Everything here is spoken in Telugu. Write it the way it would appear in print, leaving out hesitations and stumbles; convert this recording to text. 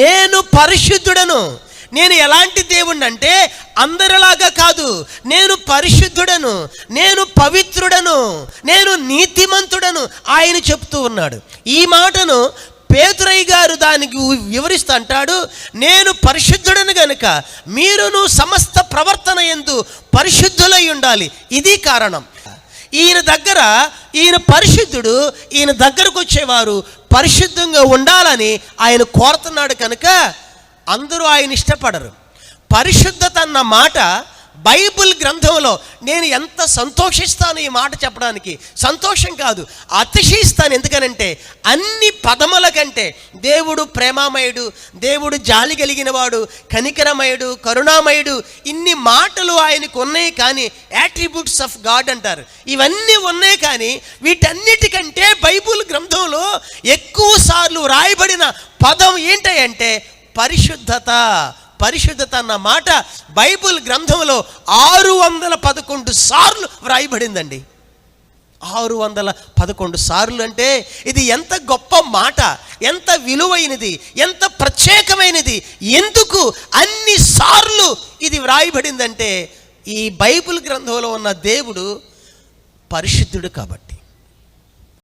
నేను పరిశుద్ధుడను. నేను ఎలాంటి దేవుణ్ణి అంటే అందరిలాగా కాదు, నేను పరిశుద్ధుడను, నేను పవిత్రుడను, నేను నీతిమంతుడను ఆయన చెప్తూ ఉన్నాడు. ఈ మాటను పేతురయ్య గారు దానికి వివరిస్తూ అంటాడు, నేను పరిశుద్ధుడను గనుక మీరును సమస్త ప్రవర్తన యందు పరిశుద్ధులై ఉండాలి. ఇది కారణం. ఈయన పరిశుద్ధుడు, ఈయన దగ్గరకు వచ్చేవారు పరిశుద్ధంగా ఉండాలని ఆయన కోరుతున్నాడు కనుక అందరూ ఆయన ఇష్టపడరు. పరిశుద్ధత అన్న మాట బైబిల్ గ్రంథంలో నేను ఎంత సంతోషిస్తాను ఈ మాట చెప్పడానికి. సంతోషం కాదు, అతిశయిస్తాను. ఎందుకనంటే అన్ని పదముల కంటే దేవుడు ప్రేమామయుడు, దేవుడు జాలి కలిగిన వాడు, కనికరమయుడు, కరుణామయుడు, ఇన్ని మాటలు ఆయనకు ఉన్నాయి. కానీ యాట్రిబ్యూట్స్ ఆఫ్ గాడ్ అంటారు, ఇవన్నీ ఉన్నాయి. కానీ వీటన్నిటికంటే బైబిల్ గ్రంథంలో ఎక్కువ సార్లు రాయబడిన పదం ఏంటంటే పరిశుద్ధత. పరిశుద్ధత అన్న మాట బైబిల్ గ్రంథంలో 611 సార్లు వ్రాయబడిందండి. 611 సార్లు అంటే ఇది ఎంత గొప్ప మాట, ఎంత విలువైనది, ఎంత ప్రత్యేకమైనది. ఎందుకు అన్ని సార్లు ఇది వ్రాయబడిందంటే ఈ బైబిల్ గ్రంథంలో ఉన్న దేవుడు పరిశుద్ధుడు కాబట్టి.